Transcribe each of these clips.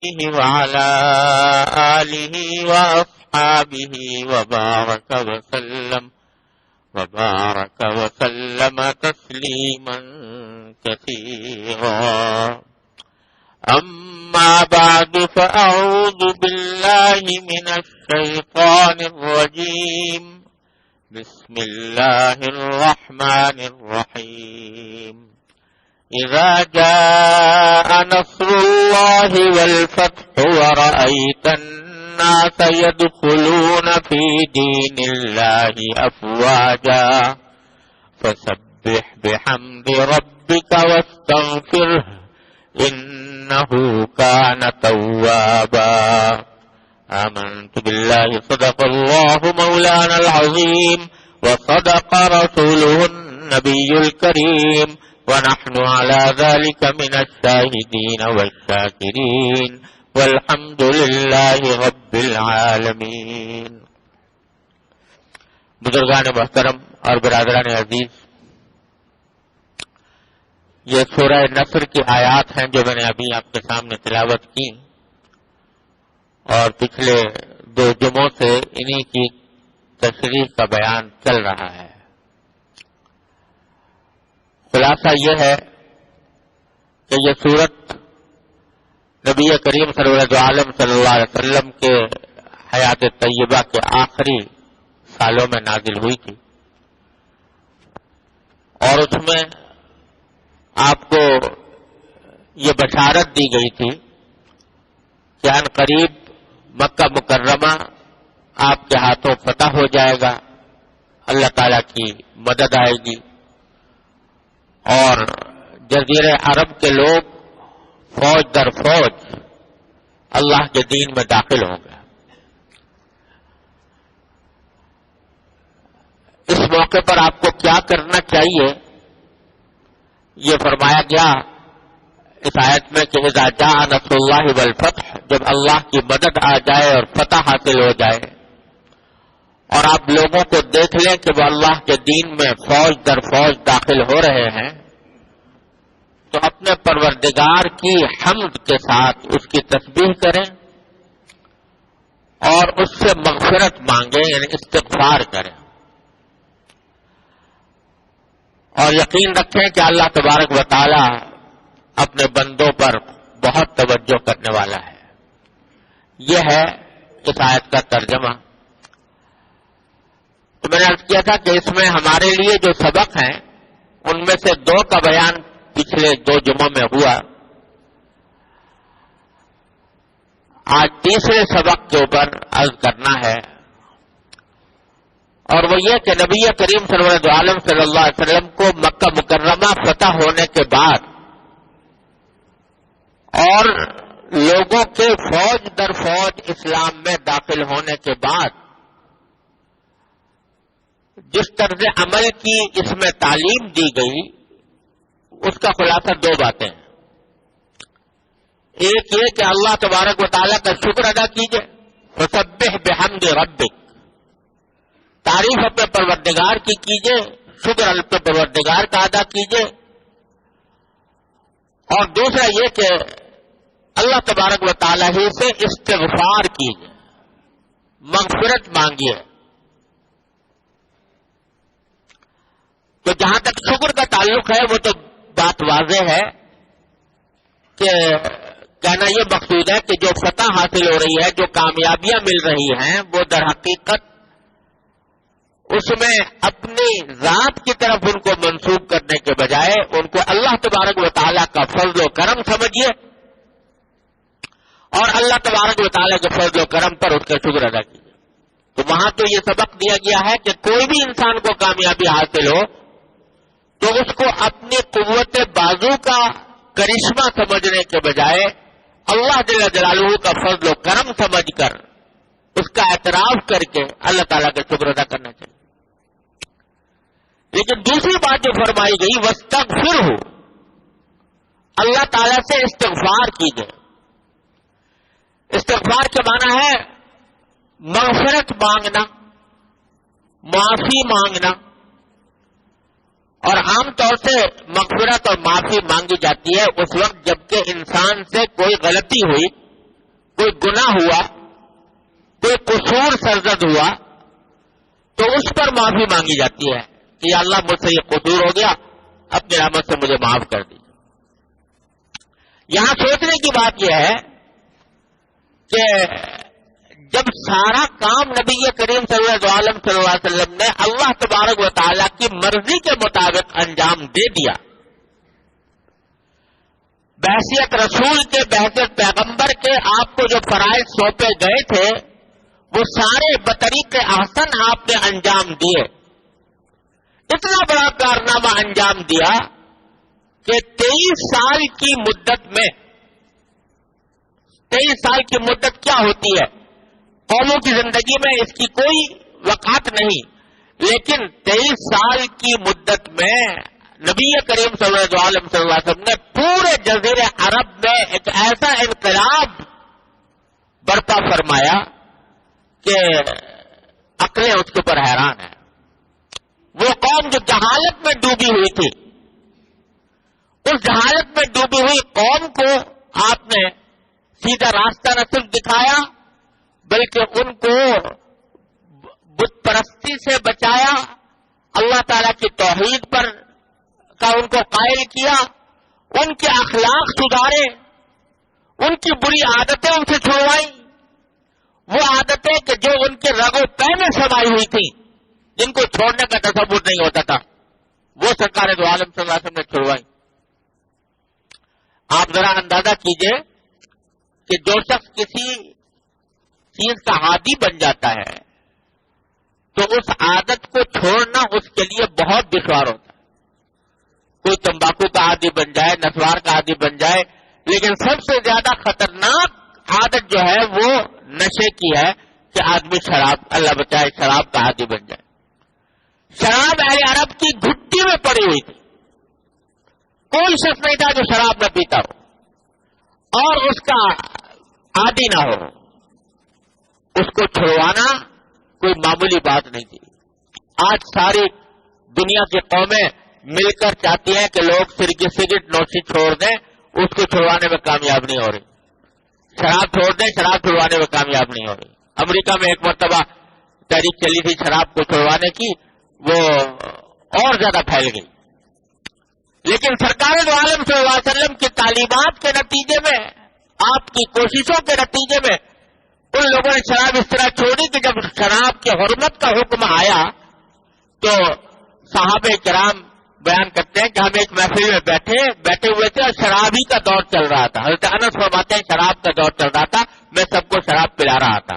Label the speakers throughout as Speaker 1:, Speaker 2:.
Speaker 1: وعلى آله وأصحابه وبارك وسلم تسليما كثيرا. أما بعد فأعوذ بالله من الشيطان الرجيم. بسم الله الرحمن الرحيم. إذا جاء نصر الله والفتح ورأيت الناس يدخلون في دين الله أفواجا فسبح بحمد ربك واستغفره إنه كان توابا. آمنت بالله صدق الله مولانا العظيم وصدق رسوله النبي الكريم ونحن على ذلك من الشاهدين والشاكرين والحمد لله رب العالمين. بزرگان محترم اور برادران عزیز، یہ سورہ نصر کی آیات ہیں جو میں نے ابھی آپ کے سامنے تلاوت کی، اور پچھلے 2 جمعوں سے انہی کی تشریح کا بیان چل رہا ہے. خلاصہ یہ ہے کہ یہ سورت نبی کریم سرور عالم صلی اللہ علیہ وسلم کے حیات طیبہ کے آخری سالوں میں نازل ہوئی تھی، اور اس میں آپ کو یہ بشارت دی گئی تھی کہ ان قریب مکہ مکرمہ آپ کے ہاتھوں فتح ہو جائے گا، اللہ تعالیٰ کی مدد آئے گی، اور جزیرہ عرب کے لوگ فوج در فوج اللہ کے دین میں داخل ہوں گے. اس موقع پر آپ کو کیا کرنا چاہیے یہ فرمایا گیا اس آیت میں کہ اذا جاء نصر اللہ والفتح، جب اللہ کی مدد آ جائے اور فتح حاصل ہو جائے اور آپ لوگوں کو دیکھ لیں کہ وہ اللہ کے دین میں فوج در فوج داخل ہو رہے ہیں، تو اپنے پروردگار کی حمد کے ساتھ اس کی تسبیح کریں اور اس سے مغفرت مانگیں، یعنی استغفار کریں، اور یقین رکھیں کہ اللہ تبارک و تعالی اپنے بندوں پر بہت توجہ کرنے والا ہے. یہ ہے اس آیت کا ترجمہ. تو میں نے عرض کیا تھا کہ اس میں ہمارے لیے جو سبق ہیں ان میں سے 2 کا بیان پچھلے 2 جمعوں میں ہوا. آج تیسرے سبق کے اوپر عرض کرنا ہے، اور وہ یہ کہ نبی کریم سرور عالم صلی اللہ علیہ وسلم کو مکہ مکرمہ فتح ہونے کے بعد اور لوگوں کے فوج در فوج اسلام میں داخل ہونے کے بعد جس طرز عمل کی اس میں تعلیم دی گئی، اس کا خلاصہ 2 باتیں ہیں. ایک یہ کہ اللہ تبارک و تعالیٰ کا شکر ادا کیجئے، فسبح بحمد ربک، تعریف اپنے پروردگار کی کیجئے، شکر اپنے پروردگار کا ادا کیجئے. اور دوسرا یہ کہ اللہ تبارک و تعالیٰ ہی سے استغفار کیجئے، مغفرت مانگیے. تو جہاں تک شکر کا تعلق ہے وہ تو بات واضح ہے کہ کہنا یہ مقصود ہے کہ جو فتح حاصل ہو رہی ہے، جو کامیابیاں مل رہی ہیں، وہ در حقیقت اس میں اپنی ذات کی طرف ان کو منسوب کرنے کے بجائے ان کو اللہ تبارک و تعالیٰ کا فضل و کرم سمجھیے، اور اللہ تبارک و تعالیٰ کے فضل و کرم پر اس کا شکر ادا کیجیے. تو وہاں تو یہ سبق دیا گیا ہے کہ کوئی بھی انسان کو کامیابی حاصل ہو تو اس کو اپنی قوت بازو کا کرشمہ سمجھنے کے بجائے اللہ جل جلالہ کا فضل و کرم سمجھ کر اس کا اعتراف کر کے اللہ تعالیٰ کا شکر ادا کرنا چاہیے. لیکن دوسری بات جو فرمائی گئی وَاسْتَغْفِرْهُ، اللہ تعالیٰ سے استغفار کیجئے. استغفار کے معنی ہے مغفرت مانگنا، معافی مانگنا. اور عام طور سے مغفرت اور معافی مانگی جاتی ہے اس وقت جبکہ انسان سے کوئی غلطی ہوئی کوئی گناہ ہوا، کوئی قصور سرزد ہوا، تو اس پر معافی مانگی جاتی ہے کہ یا اللہ مجھ سے یہ قصور ہو گیا، اپنی رحمت سے مجھے معاف کر دیجیے۔ یہاں سوچنے کی بات یہ ہے کہ جب سارا کام نبی کریم صلی اللہ علیہ وسلم نے اللہ تبارک و تعالیٰ کی مرضی کے مطابق انجام دے دیا، بحیثیت رسول کے، بحیثیت پیغمبر کے آپ کو جو فرائض سونپے گئے تھے وہ سارے بطریق احسن آپ نے انجام دیے، اتنا بڑا کارنامہ انجام دیا کہ 23 سال کی مدت میں، 23 سال کی مدت کیا ہوتی ہے قوموں کی زندگی میں، اس کی کوئی وقعت نہیں، لیکن 23 سال کی مدت میں نبی کریم صلی اللہ علیہ وسلم نے پورے جزیرے عرب میں ایک ایسا انقلاب برپا فرمایا کہ عقلیں اس کے اوپر حیران ہیں۔ وہ قوم جو جہالت میں ڈوبی ہوئی تھی، اس جہالت میں ڈوبی ہوئی قوم کو آپ نے سیدھا راستہ نہ صرف دکھایا بلکہ ان کو بت پرستی سے بچایا، اللہ تعالیٰ کی توحید پر کا ان کو قائل کیا، ان کے اخلاق سدھارے، ان کی بری عادتیں ان سے چھڑوائیں، وہ عادتیں کہ جو ان کے رگ و پے میں سمائی ہوئی تھیں، جن کو چھوڑنے کا تصور نہیں ہوتا تھا، وہ سرکار دو عالم صلی اللہ علیہ وسلم نے چھڑوائی۔ آپ ذرا اندازہ کیجئے کہ جو شخص کسی چیز کا عادی بن جاتا ہے تو اس عادت کو چھوڑنا اس کے لیے بہت دشوار ہوتا ہے۔ کوئی تمباکو کا عادی بن جائے، نسوار کا عادی بن جائے، لیکن سب سے زیادہ خطرناک عادت جو ہے وہ نشے کی ہے کہ آدمی شراب، اللہ بچائے، شراب کا عادی بن جائے۔ شراب اہل عرب کی گھٹی میں پڑی ہوئی تھی، کوئی شخص نہیں تھا جو شراب نہ پیتا ہو اور اس کا عادی نہ ہو، اس کو چھڑوانا کوئی معمولی بات نہیں تھی۔ آج ساری دنیا کی قومیں مل کر چاہتی ہیں کہ لوگ سگریٹ نوشی چھوڑ دیں، اس کو چھڑوانے میں کامیاب نہیں ہو رہی۔ شراب چھوڑ دیں، شراب چھڑوانے میں کامیاب نہیں ہو رہی۔ امریکہ میں ایک مرتبہ تحریک چلی تھی شراب کو چھڑوانے کی، وہ اور زیادہ پھیل گئی، لیکن سرکار دو عالم صلی اللہ علیہ وسلم کی تعلیمات کے نتیجے میں، آپ کی کوششوں کے نتیجے میں ان لوگوں نے شراب اس طرح چھوڑی کہ جب شراب کی حرمت کا حکم آیا تو صحابہ کرام بیان کرتے ہیں کہ ہم ایک محفل میں بیٹھے ہوئے تھے اور شراب ہی کا دور چل رہا تھا۔ حضرت انس فرماتے ہیں شراب کا دور چل رہا تھا، میں سب کو شراب پلا رہا تھا۔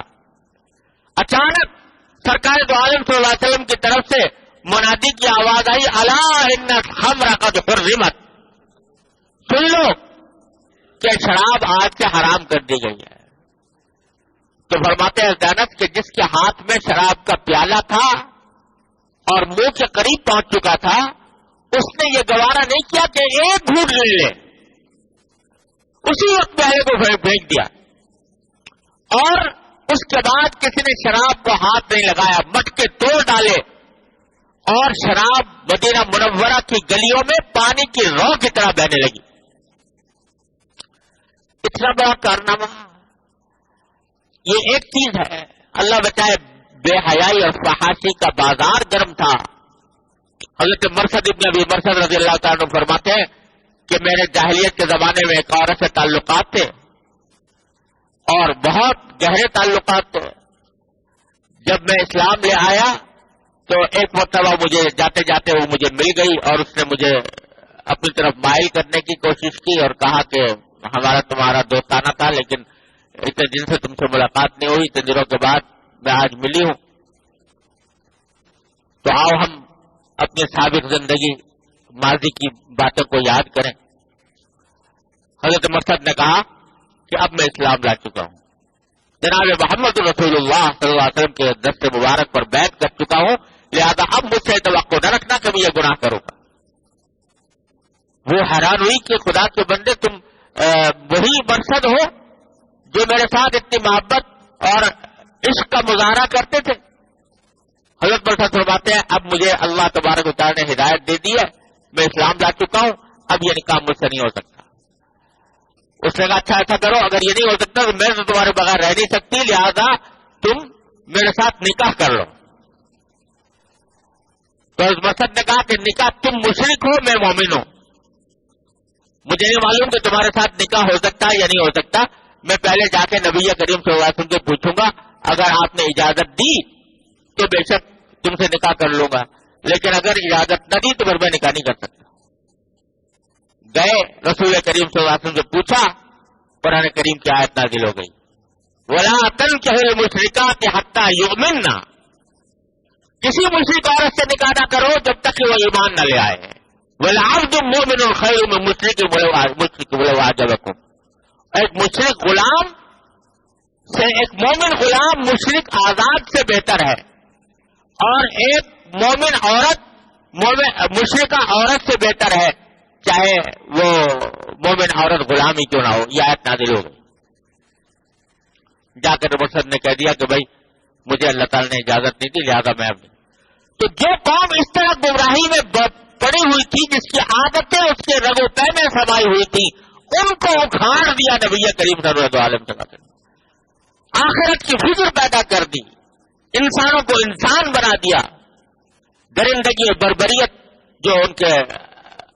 Speaker 1: اچانک سرکار دو عالم صلی اللہ علیہ وسلم کی طرف سے منادی کی آواز آئی، الا ان الخمر قد حرمت، سن لو کہ شراب آج سے حرام کر دی گئی ہے۔ تو فرماتے ہیں انس کہ جس کے ہاتھ میں شراب کا پیالہ تھا اور منہ کے قریب پہنچ چکا تھا، اس نے یہ گوارا نہیں کیا کہ ایک گھونٹ لے لے، اسی وقت پیالے کو پھینک دیا، اور اس کے بعد کسی نے شراب کو ہاتھ نہیں لگایا، مٹکے توڑ ڈالے اور شراب مدینہ منورہ کی گلیوں میں پانی کی رو کی طرح بہنے لگی۔ اتنا بڑا کارنامہ، یہ ایک چیز ہے۔ اللہ بچائے، بے حیائی اور فحاشی کا بازار گرم تھا۔ حضرت مرثد ابن ابی مرثد رضی اللہ تعالیٰ عنہ فرماتے ہیں کہ میرے جاہلیت کے زمانے میں ایک عورت سے تعلقات تھے اور بہت گہرے تعلقات تھے۔ جب میں اسلام لے آیا تو ایک مرتبہ مجھے جاتے جاتے وہ مجھے مل گئی اور اس نے مجھے اپنی طرف مائل کرنے کی کوشش کی اور کہا کہ ہمارا تمہارا دوستانہ تھا، لیکن اتنے دن سے تم سے ملاقات نہیں ہوئی، اتنے دنوں کے بعد میں آج ملی ہوں، تو آؤ ہم اپنے سابق زندگی ماضی کی باتوں کو یاد کریں۔ حضرت مرثد نے کہا کہ اب میں اسلام لا چکا ہوں، جناب محمد رسول اللہ صلی اللہ علیہ وسلم کے دست مبارک پر بیعت کر چکا ہوں، لہذا اب مجھ سے توقع نہ رکھنا کہ میں یہ گناہ کروں گا۔ وہ حیران ہوئی کہ خدا کے بندے تم وہی مرثد ہو جو میرے ساتھ اتنی محبت اور عشق کا مظاہرہ کرتے تھے۔ حضرت مرثد فرماتے ہیں اب مجھے اللہ تبارک و تعالیٰ نے ہدایت دے دی ہے، میں اسلام لا چکا ہوں، اب یہ نکاح مجھ سے نہیں ہو سکتا۔ اس نے کہا اچھا ایسا کرو، اگر یہ نہیں ہو سکتا تو میں تو تمہارے بغیر رہ نہیں سکتی، لہذا تم میرے ساتھ نکاح کر لو۔ تو اس مسعود نے کہا کہ نکاح تم مشرک ہو، میں مومن ہوں، مجھے نہیں معلوم کہ تمہارے ساتھ نکاح ہو سکتا ہے یا نہیں ہو سکتا، میں پہلے جا کے نبی کریم صلی اللہ علیہ وسلم سے پوچھوں گا، اگر آپ نے اجازت دی تو بے شک تم سے نکاح کر لوں گا، لیکن اگر اجازت نہ دی تو پھر میں نکاح نہیں کر سکتا۔ گئے رسول کریم صلی اللہ علیہ وسلم سے پوچھا، قرآن کریم کی آیت نازل ہو گئی، وَلَا تَنكِحُوا الْمُشْرِكَاتِ حَتَّى يُؤْمِنَّ، کسی مشرک عورت سے نکاح نہ کرو جب تک کہ وہ ایمان نہ لے آئے ہیں۔ وَالْعَبْدُ مُؤْمِنٌ خَيْرٌ مِّن مُشْرِكٍ وَلَوْ أَعْجَبَكُمْ، ایک مشرک غلام سے ایک مومن غلام مشرک آزاد سے بہتر ہے، اور ایک مومن عورت مشرکہ عورت سے بہتر ہے، چاہے وہ مومن عورت غلام ہی کیوں نہ ہو۔ یہ آیت نازل ہو گئی۔ جا کر مرشد نے کہہ دیا کہ بھائی مجھے اللہ تعالیٰ نے اجازت نہیں دی، لہذا میں اب نہیں۔ تو جو قوم اس طرح گمراہی میں پڑی ہوئی تھی، جس کی عادتیں اس کے رگ و پے میں سمائی ہوئی تھی، ان کو اکھاڑ دیا نبی کریم صلی اللہ علیہ وسلم۔ آخرت کی فکر پیدا کر دی، انسانوں کو انسان بنا دیا، درندگی اور بربریت جو ان کے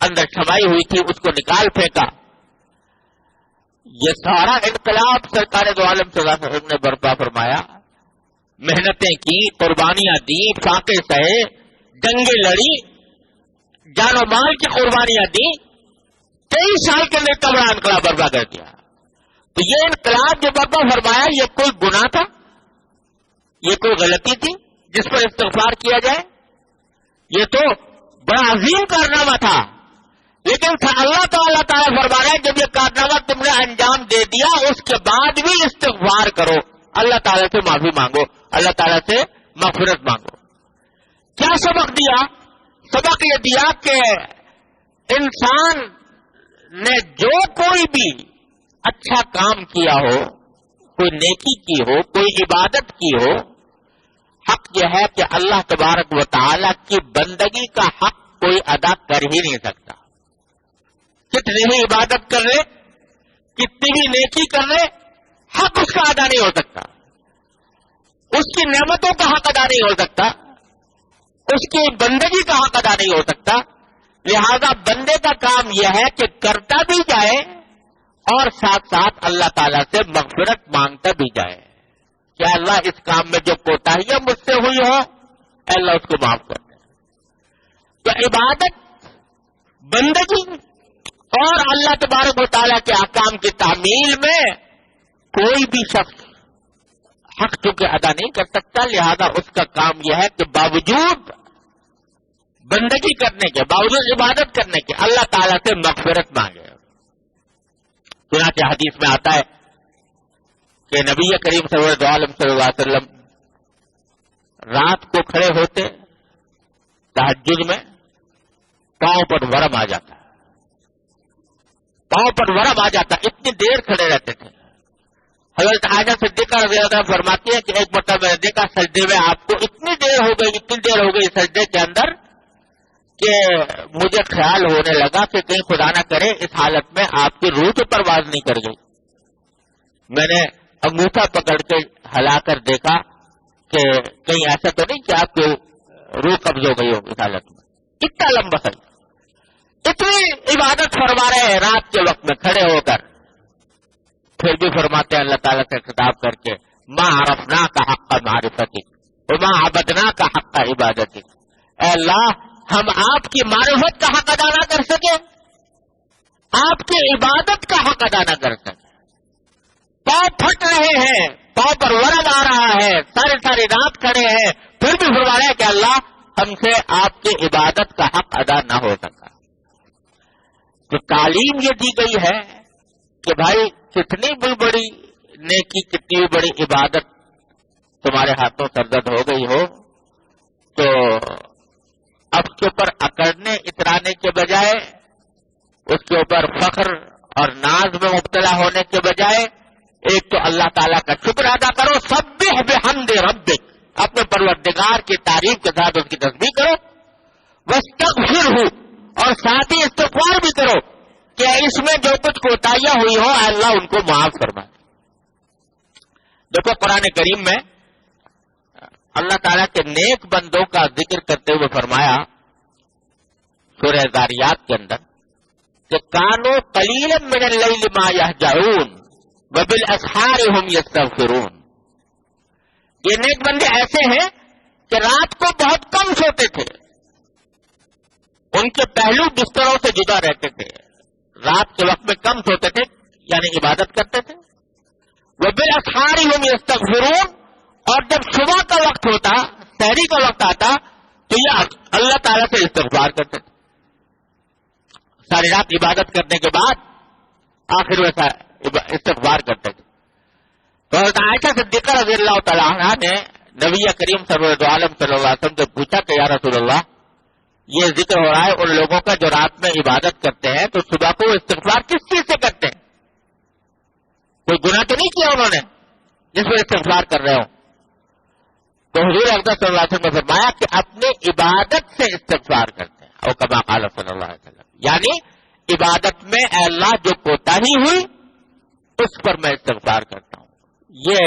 Speaker 1: اندر چھمائی ہوئی تھی اس کو نکال پھینکا۔ یہ سارا انقلاب سرکار دو عالم صلی اللہ علیہ وسلم نے برپا فرمایا، محنتیں کی، قربانیاں دی، فاقے سہے، جنگیں لڑی، جان و مال کی قربانیاں دی، 23 سال کے اندر بڑا انقلاب برپا کر دیا۔ تو یہ انقلاب جو برپا فرمایا، یہ کوئی گناہ تھا؟ یہ کوئی غلطی تھی جس پر استغفار کیا جائے؟ یہ تو بڑا عظیم کارنامہ تھا، لیکن اللہ تعالیٰ فرما رہا ہے جب یہ کارنامہ تم نے انجام دے دیا، اس کے بعد بھی استغفار کرو، اللہ تعالیٰ سے معافی مانگو، اللہ تعالیٰ سے مغفرت مانگو۔ کیا سبق دیا؟ سبق یہ دیا کہ انسان نے جو کوئی بھی اچھا کام کیا ہو، کوئی نیکی کی ہو، کوئی عبادت کی ہو، حق یہ ہے کہ اللہ تبارک و تعالیٰ کی بندگی کا حق کوئی ادا کر ہی نہیں سکتا۔ کتنی ہی عبادت کر لے، کتنی بھی نیکی کر لے، حق اس کا ادا نہیں ہو سکتا، اس کی نعمتوں کا حق ادا نہیں ہو سکتا، اس کی بندگی کا حق ادا نہیں ہو سکتا۔ لہذا بندے کا کام یہ ہے کہ کرتا بھی جائے اور ساتھ ساتھ اللہ تعالیٰ سے مغفرت مانگتا بھی جائے کہ اللہ اس کام میں جو کوتاہیاں مجھ سے ہوئی ہو، اللہ اس کو معاف کر دے۔ تو عبادت، بندگی اور اللہ تبارک و تعالیٰ کے احکام کی تعمیل میں کوئی بھی شخص حق چونکہ ادا نہیں کر سکتا، لہذا اس کا کام یہ ہے کہ باوجود بندگی کرنے کے، باوجود عبادت کرنے کے، اللہ تعالیٰ سے مغفرت مانگے۔ چنانچہ حدیث میں آتا ہے کہ نبی کریم صلی اللہ علیہ وسلم رات کو کھڑے ہوتے تہجد میں، پاؤں پر ورم آ جاتا، پاؤں پر ورم آ جاتا، اتنی دیر کھڑے رہتے تھے۔ حضرت عائشہ صدیقہ رضی اللہ عنہا فرماتی ہے کہ ایک مرتبہ میں نے دیکھا سجدے میں آپ کو اتنی دیر ہو گئی سجدے کے اندر کہ مجھے خیال ہونے لگا کہ کہیں خدا نہ کرے اس حالت میں آپ کی روح تو پرواز نہیں کر گئی۔ میں نے انگوٹھا پکڑ کے ہلا کر دیکھا کہ کہیں ایسا تو نہیں کہ آپ کی روح قبض ہو گئی ہو اس حالت میں۔ اتنا لمبا سجدہ، اتنی عبادت فرما رہے ہیں رات کے وقت میں کھڑے ہو کر، پھر بھی فرماتے ہیں اللہ تعالیٰ سے خطاب کر کے، ما عرفنا کا حق معرفتک وما عبدنا کا حق عبادتک، اے اللہ ہم آپ کی معرفت کا حق ادا نہ کر سکے، آپ کی عبادت کا حق ادا نہ کر سکے، پاؤں پھٹ رہے ہیں، پاؤں پر ورم آ رہا ہے، ساری رات کھڑے ہیں، پھر بھی فرما رہے ہیں کہ اللہ ہم سے آپ کی عبادت کا حق ادا نہ ہو سکا۔ تو تعلیم یہ دی گئی ہے کہ بھائی کتنی بھی بڑی نیکی، کتنی بھی بڑی عبادت تمہارے ہاتھوں سرزد ہو گئی ہو تو اب کے اوپر اکڑنے اترانے کے بجائے، اس کے اوپر فخر اور ناز میں مبتلا ہونے کے بجائے ایک تو اللہ تعالیٰ کا شکر ادا کرو، سبح بحمد ربک، اپنے پروردگار کی تعریف کے ساتھ اس کی تسبیح کرو، واستغفرہ، اور ساتھ ہی استغفار بھی کرو کہ اس میں جو کچھ کوتاہیاں ہوئی ہوں اللہ ان کو معاف فرما دے۔ دیکھو قرآن کریم میں اللہ تعالیٰ کے نیک بندوں کا ذکر کرتے ہوئے فرمایا سورہ ذاریات کے اندر کہ کانوا قلیلا من اللیل ما یہجعون وبالاسحار هم یستغفرون۔ یہ نیک بندے ایسے ہیں کہ رات کو بہت کم سوتے تھے، ان کے پہلو بستروں سے جدا رہتے تھے، رات کے وقت میں کم سوتے تھے یعنی عبادت کرتے تھے۔ وبالاسحار هم یستغفرون، اور جب صبح کا وقت ہوتا، سحری کا وقت آتا تو یہ اللہ تعالیٰ سے استغفار کرتے تھے۔ ساری رات عبادت کرنے کے بعد آخر میں استغفار کرتے تھے۔ تو حضرت عائشہ صدیقہ رضی اللہ تعالیٰ عنہ نے نبی کریم سرور عالم صلی اللہ علیہ وسلم سے پوچھا کہ یا رسول اللہ، یہ ذکر ہو رہا ہے ان لوگوں کا جو رات میں عبادت کرتے ہیں، تو صبح کو وہ استغفار کس چیز سے کرتے ہیں؟ کوئی گناہ تو نہیں کیا انہوں نے جس میں استغفار کر رہے ہوں؟ تو حضور اقدس صلی اللہ علیہ وسلم نے فرمایا کہ اپنے عبادت سے استغفار کرتے ہیں، اور کما قال صلی اللہ علیہ وسلم، یعنی عبادت میں اے اللہ جو کوتاہی ہوئی اس پر میں استغفار کرتا ہوں۔ یہ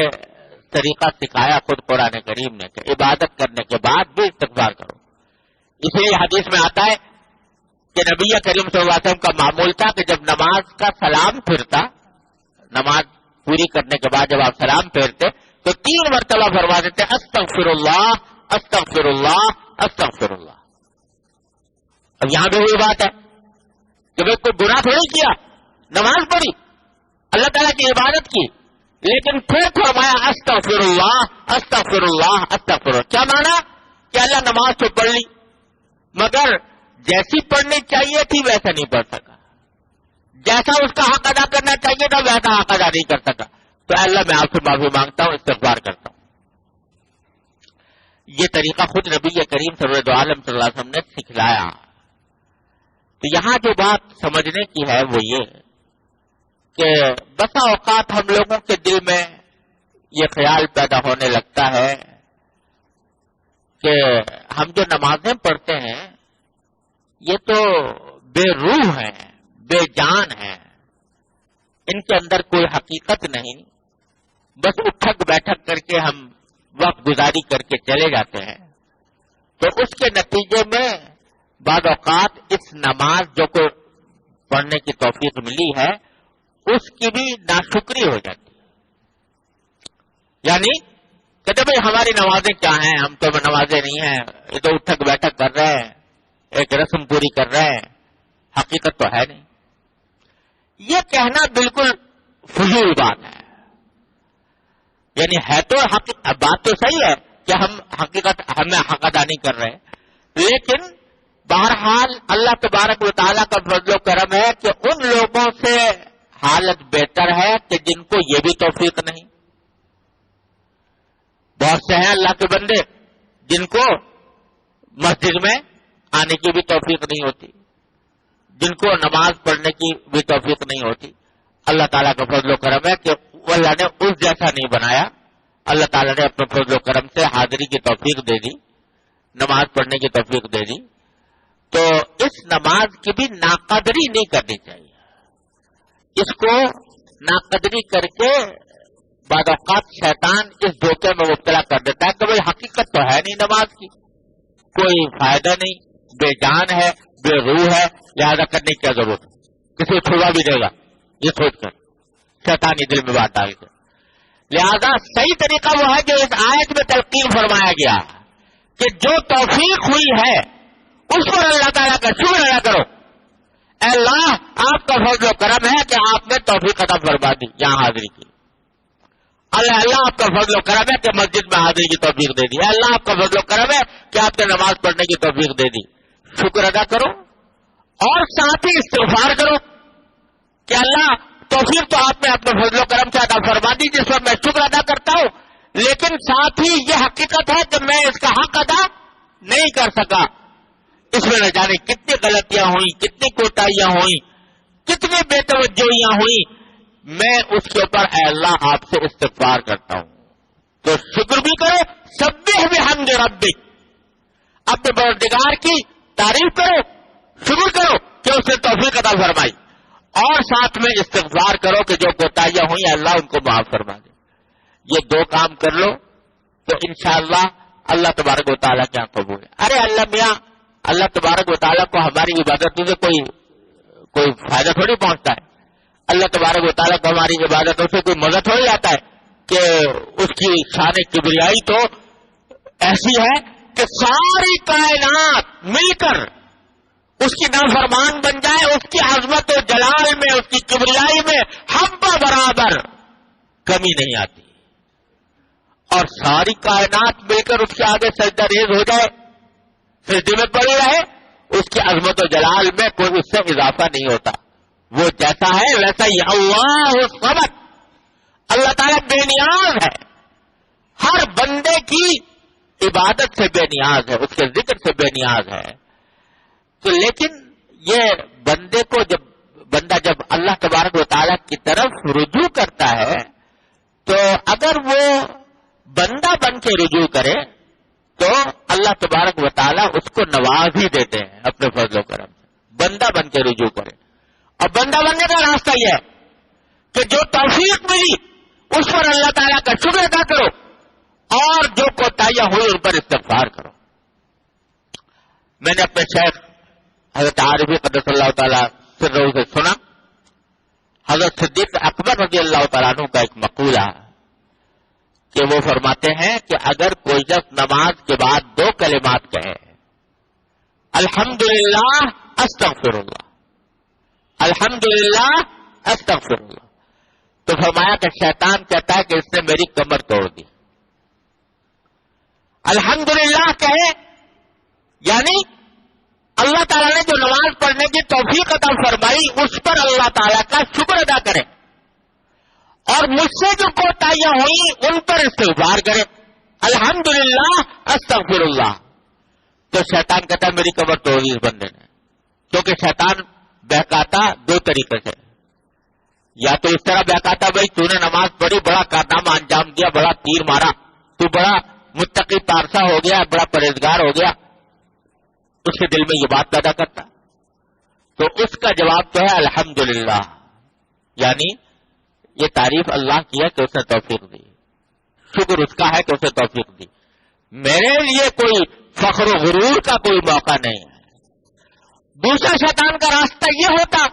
Speaker 1: طریقہ سکھایا خود قرآن کریم نے کہ عبادت کرنے کے بعد بھی استغفار کرو۔ اس لیے حدیث میں آتا ہے کہ نبی کریم صلی اللہ علیہ وسلم کا معمول تھا کہ جب نماز کا سلام پھرتا، نماز پوری کرنے کے بعد جب آپ سلام پھیرتے تو 3 مرتبہ فرما دیتے استغفر اللہ استغفر اللہ استغفر اللہ۔ اب یہاں بھی وہی بات ہے کہ بھائی کوئی گناہ تھوڑی کیا، نماز پڑھی، اللہ تعالیٰ کی عبادت کی، لیکن پھر فرمایا استغفر اللہ استغفر اللہ استغفر اللہ۔ کیا مانا کہ اللہ نماز تو پڑھ لی مگر جیسی پڑھنی چاہیے تھی ویسا نہیں پڑھ سکا، جیسا اس کا حق ادا کرنا چاہیے تھا ویسا حق ادا نہیں کر سکا، تو اللہ میں آپ سے معافی مانگتا ہوں، استغفار کرتا ہوں۔ یہ طریقہ خود نبی کریم سرور عالم صلی اللہ علیہ وسلم نے سکھلایا۔ تو یہاں جو بات سمجھنے کی ہے وہ یہ کہ بسا اوقات ہم لوگوں کے دل میں یہ خیال پیدا ہونے لگتا ہے کہ ہم جو نمازیں پڑھتے ہیں یہ تو بے روح ہیں، بے جان ہیں، ان کے اندر کوئی حقیقت نہیں، بس اٹھک بیٹھک کر کے ہم وقت گزاری کر کے چلے جاتے ہیں۔ تو اس کے نتیجے میں بعض اوقات اس نماز جو کو پڑھنے کی توفیق ملی ہے اس کی بھی ناشکری ہو جاتی ہے۔ یعنی کہتے بھائی ہماری نمازیں کیا ہیں، ہم تو نمازیں نہیں ہیں، یہ تو اٹھک بیٹھک کر رہے ہیں، ایک رسم پوری کر رہے ہیں، حقیقت تو ہے نہیں۔ یہ کہنا بالکل فضول بات ہے، یعنی ہے تو بات تو صحیح ہے کہ ہم حق ادا نہیں کر رہے، لیکن بہرحال اللہ تبارک و تعالیٰ کا فضل و کرم ہے کہ ان لوگوں سے حالت بہتر ہے کہ جن کو یہ بھی توفیق نہیں۔ بہت سے ہیں اللہ کے بندے جن کو مسجد میں آنے کی بھی توفیق نہیں ہوتی، جن کو نماز پڑھنے کی بھی توفیق نہیں ہوتی۔ اللہ تعالیٰ کا فضل و کرم ہے کہ اللہ نے اس جیسا نہیں بنایا، اللہ تعالیٰ نے اپنے فضل و کرم سے حاضری کی توفیق دے دی، نماز پڑھنے کی توفیق دے دی۔ تو اس نماز کی بھی ناقدری نہیں کرنی چاہیے، اس کو ناقدری کر کے بعض اوقات شیطان اس دھوکے میں مبتلا کر دیتا ہے کہ بھائی حقیقت تو ہے نہیں نماز کی، کوئی فائدہ نہیں، بے جان ہے، بے روح ہے، لہذا کرنے کی کیا ضرورت ہے، کسی کو چھوڑا بھی دے گا یہ سوچ کر شیطانی دل میں بات ڈال کے۔ لہذا صحیح طریقہ وہ ہے جو اس آیت میں تلقین فرمایا گیا کہ جو توفیق ہوئی ہے اس پر اللہ تعالیٰ کا شکر ادا کرو۔ اے اللہ آپ کا فضل و کرم ہے کہ آپ نے توفیق عطا فرما دی یہاں حاضری کی، اللہ آپ کا فضل و کرم ہے کہ مسجد میں حاضری کی توفیق دے دی، اللہ آپ کا فضل و کرم ہے کہ آپ نے نماز پڑھنے کی توفیق دے دی۔ شکر ادا کرو اور ساتھ ہی استغفار کرو کہ اللہ توفیق تو آپ نے اپنے فضل و کرم سے عطا فرما دی جس پر میں شکر ادا کرتا ہوں، لیکن ساتھ ہی یہ حقیقت ہے کہ میں اس کا حق ادا نہیں کر سکا، اس میں نہ جانے کتنی غلطیاں ہوئیں، کتنی کوتاہیاں ہوئیں، کتنی بے توجہیاں ہوئیں، میں اس کے اوپر اے اللہ آپ سے استغفار کرتا ہوں۔ تو شکر بھی کرو، سبح بحمد ربک، اپنے پروردگار کی تعریف کرو، شکر کرو کہ اس نے توفیق عطا فرمائی، اور ساتھ میں استغفار کرو کہ جو کوتاہیاں ہوئی اللہ ان کو معاف فرما دے. یہ دو کام کر لو تو انشاءاللہ اللہ تبارک و تعالیٰ کیا قبول ہے. ارے اللہ میاں، اللہ تبارک و تعالیٰ کو ہماری عبادتوں سے کوئی فائدہ تھوڑی پہنچتا ہے. اللہ تبارک و تعالیٰ کو ہماری عبادتوں سے کوئی مزہ تھوڑی آتا ہے کہ اس کی شان کبریائی تو ایسی ہے کہ ساری کائنات مل کر اس کی نافرمان بن جائے. اس کی عظمت و جلال میں، اس کی کبریائی میں حبہ برابر کمی نہیں آتی، اور ساری کائنات مل کر اس کے آگے سجدہ ریز ہو جائے، سجدے میں پڑی رہے، اس کی عظمت و جلال میں کوئی اس سے اضافہ نہیں ہوتا. وہ جیسا ہے ویسا ہی اللہ الصمد، اللہ تعالیٰ بے نیاز ہے، ہر بندے کی عبادت سے بے نیاز ہے، اس کے ذکر سے بے نیاز ہے. تو لیکن یہ بندے کو بندہ جب اللہ تبارک و تعالیٰ کی طرف رجوع کرتا ہے تو اگر وہ بندہ بن کے رجوع کرے تو اللہ تبارک و تعالیٰ اس کو نواز ہی دیتے ہیں اپنے فضل و کرم سے. بندہ بن کے رجوع کرے، اور بندہ بننے کا راستہ یہ ہے کہ جو توفیق ملی اس پر اللہ تعالیٰ کا شکر ادا کرو، اور جو کوتاہیاں ہوئی ان پر استغفار کرو. میں نے اپنے شیخ حضرت عارفی قدس اللہ تعالیٰ سرہ سے سنا، حضرت صدیق اکبر رضی اللہ تعالیٰ عنہ کا ایک مقولہ کہ وہ فرماتے ہیں کہ اگر کوئی شخص نماز کے بعد دو کلمات کہے، الحمدللہ استغفر اللہ، الحمدللہ استغفر اللہ، تو فرمایا کہ شیطان کہتا ہے کہ اس نے میری کمر توڑ دی. الحمدللہ کہے یعنی اللہ تعالیٰ نے جو نماز پڑھنے کی توفیق عطا فرمائی اس پر اللہ تعالیٰ کا شکر ادا کرے، اور مجھ سے جو کوتاہیاں ہوئیں ان پر استغفار کرے، الحمدللہ استغفر اللہ. تو شیطان کہتا ہے میری کمر توڑ دی اس بندے نے، کیونکہ شیطان بہکاتا دو طریقے سے، یا تو اس طرح بہکاتا بھائی تو نے نماز پڑھی، بڑا کارنامہ انجام دیا، بڑا تیر مارا، تو بڑا متقی پارسا ہو گیا، بڑا پرہیزگار ہو گیا، اس کے دل میں یہ بات پیدا کرتا. تو اس کا جواب تو ہے الحمدللہ، یعنی یہ تعریف اللہ کی ہے کہ اس نے توفیق دی، شکر اس کا ہے کہ اس نے توفیق دی، میرے لیے کوئی فخر و غرور کا کوئی موقع نہیں ہے. دوسرا شیطان کا راستہ یہ ہوتا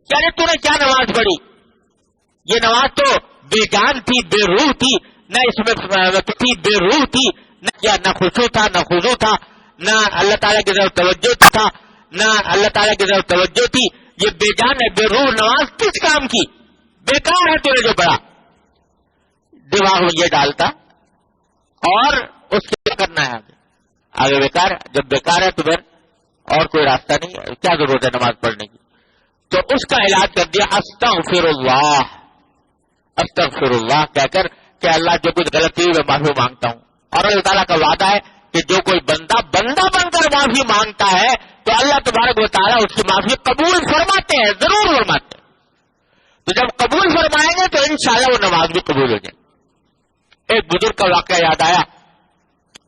Speaker 1: کہ ارے تو نے کیا نماز پڑھی، یہ نماز تو بے جان تھی، بے روح تھی، نہ اس میں تھی، بے روح تھی، نہ خشوع تھا، نہ خضوع تھا، نہ اللہ تعالیٰ کی طرف توجہ تھا، نہ اللہ تعالیٰ کی طرف توجہ تھی، یہ بے جان ہے، بے روح نماز کس کام کی، بیکار ہے، تو نے جو پڑھا. دماغ میں یہ ڈالتا، اور اس کے کیا کرنا ہے آگے بیکار ہے. جب بیکار ہے تو پھر اور کوئی راستہ نہیں ہے، کیا ضرورت ہے نماز پڑھنے کی. تو اس کا علاج کر دیا استغفر اللہ، استغفر اللہ کہہ کر کہ اللہ جو کچھ غلطی ہوئی میں معافی مانگتا ہوں. اور اللہ تعالیٰ کا وعدہ ہے کہ جو کوئی بندہ بن کر معافی مانگتا ہے تو اللہ تبارک و تعالیٰ اس کی معافی قبول فرماتے ہیں، ضرور فرماتے ہیں. تو جب قبول فرمائیں گے تو انشاءاللہ وہ نماز بھی قبول ہو جائے. ایک بزرگ کا واقعہ یاد آیا،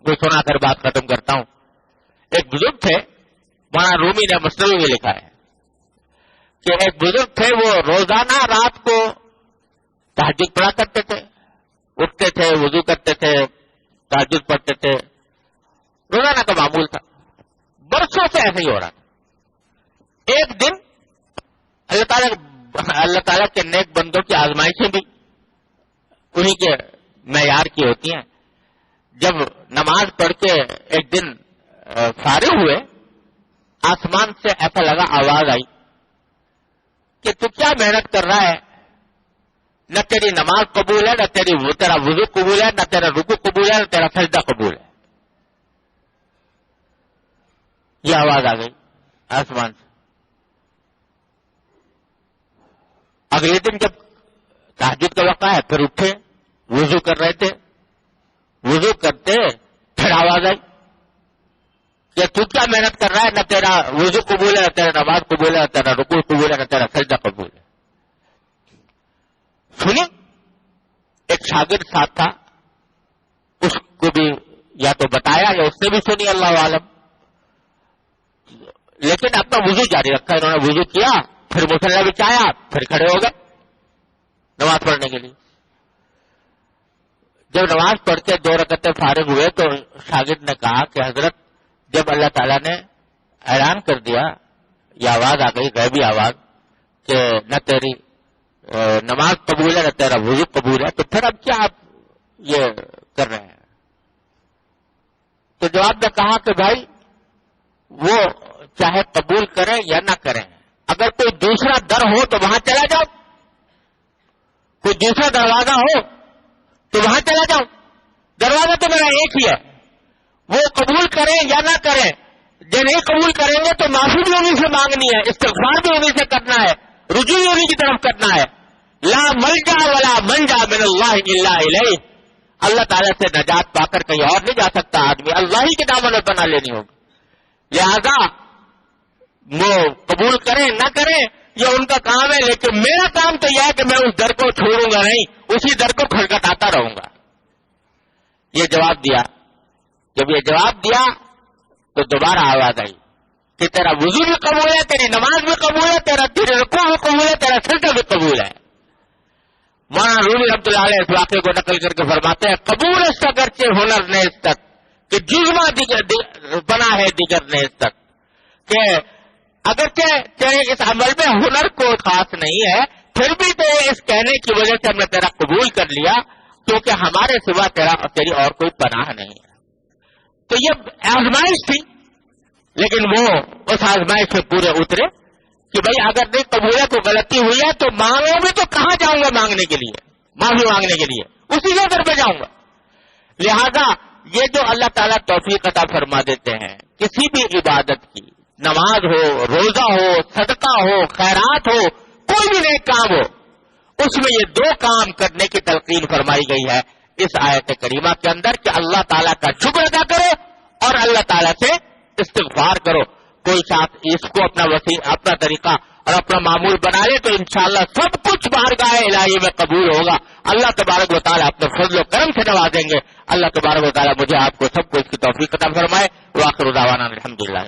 Speaker 1: وہ سنا کر بات ختم کرتا ہوں. ایک بزرگ تھے، مولانا رومی نے مصنوی میں لکھا ہے کہ ایک بزرگ تھے، وہ روزانہ رات کو تہجد پڑھا کرتے تھے، اٹھتے تھے، وضو کرتے تھے، تہجد پڑھتے تھے، روزانہ کا معمول تھا. برسوں سے ایسے ہی ہو رہا تھا. ایک دن اللہ تعالیٰ کے نیک بندوں کی آزمائشیں بھی انہی کے معیار کی ہوتی ہیں. جب نماز پڑھ کے ایک دن فارغ ہوئے، آسمان سے ایسا لگا، آواز آئی کہ تو کیا محنت کر رہا ہے، نہ تیری نماز قبول ہے، نہ تیرا وضو قبول ہے، نہ تیرا رکوع قبول ہے، نہ تیرا سجدہ قبول ہے. یہ آواز آ گئی آسمان سے. اگلے دن جب تہجد کا وقت ہے پھر اٹھے، وضو کر رہے تھے، وضو کرتے پھر آواز آئی کہ تو کیا محنت کر رہا ہے، نہ تیرا وضو قبول ہے، نہ تیرا نماز قبول ہے، نہ تیرا رکوع قبول ہے، نہ تیرا سجدہ قبول ہے. سنی، ایک شاگرد ساتھ تھا، اس کو بھی یا تو بتایا یا اس نے بھی سنی، اللہ عالم، لیکن اپنا وضو جاری رکھا. انہوں نے وضو کیا، پھر مصلی بچھایا، پھر کھڑے ہو گئے نماز پڑھنے کے لیے۔ جب نماز پڑھ کے 2 رکعتیں فارغ ہوئے تو شاگرد نے کہا کہ حضرت جب اللہ تعالیٰ نے اعلان کر دیا، یہ آواز آ گئی غیبی آواز کہ نہ تیری نماز قبول ہے نہ تیرا وضو قبول ہے، تو پھر اب کیا آپ یہ کر رہے ہیں؟ تو جواب میں کہا کہ بھائی وہ چاہے قبول کریں یا نہ کریں، اگر کوئی دوسرا در ہو تو وہاں چلا جاؤ، کوئی دوسرا دروازہ ہو تو وہاں چلا جاؤ، دروازہ تو میرا ایک ہی ہے، وہ قبول کریں یا نہ کریں۔ جب نہیں قبول کریں گے تو معافی بھی انہیں سے مانگنی ہے، استغفار بھی انہیں سے کرنا ہے، رجوع بھی انہیں کی طرف کرنا ہے۔ لا ملجا ولا منجا من اللہ الا الیہ، اللہ تعالیٰ سے نجات پا کر کہیں اور نہیں جا سکتا آدمی، اللہ ہی کے دامن میں بنا لینی ہوگی۔ لہذا وہ قبول کریں نہ کریں یہ ان کا کام ہے، لیکن میرا کام تو یہ ہے کہ میں اس در کو چھوڑوں گا نہیں، اسی در کو کھٹکھٹاتا رہوں گا۔ یہ جواب دیا۔ جب یہ جواب دیا تو دوبارہ آواز آئی کہ تیرا وضو بھی قبول ہے، تیری نماز بھی قبول ہے، تیرا رکوع بھی قبول ہے، تیرا سجدہ بھی قبول ہے۔ مولانا رومی رحمۃ اللہ علیہ اس واقعے کو نقل کر کے فرماتے ہیں قبول است اگرچہ ہنر نیز تک کہ جزما بنا ہے دیگر نیز تک، کہ اگرچہ تیرے اس عمل میں ہنر کو خاص نہیں ہے، پھر بھی تیرے اس کہنے کی وجہ سے ہم نے تیرا قبول کر لیا، کیونکہ ہمارے سوا تیری اور کوئی پناہ نہیں ہے۔ تو یہ آزمائش تھی، لیکن وہ اس آزمائش سے پورے اترے کہ بھائی اگر نہیں قبول ہے تو غلطی ہوئی ہے تو مانگو گے تو کہاں جاؤں گا مانگنے کے لیے، معافی مانگنے کے لیے اسی کے در پہ جاؤں گا۔ لہذا یہ جو اللہ تعالیٰ توفیق عطا فرما دیتے ہیں کسی بھی عبادت کی، نماز ہو، روزہ ہو، صدقہ ہو، خیرات ہو، کوئی بھی نیک کام ہو، اس میں یہ 2 کام کرنے کی تلقین فرمائی گئی ہے اس آیت کریمہ کے اندر کہ اللہ تعالیٰ کا شکر ادا کرو اور اللہ تعالیٰ سے استغفار کرو۔ کوئی ساتھ اس کو اپنا طریقہ اور اپنا معمول بنا لے تو انشاءاللہ سب کچھ بارگاہ الہی میں قبول ہوگا۔ اللہ تبارک و تعالیٰ اپنے فضل و کرم سے نوازیں گے۔ اللہ تبارک و تعالیٰ مجھے آپ کو سب کو اس کی توفیق عطا فرمائے۔ وآخر دعوانا الحمدللہ۔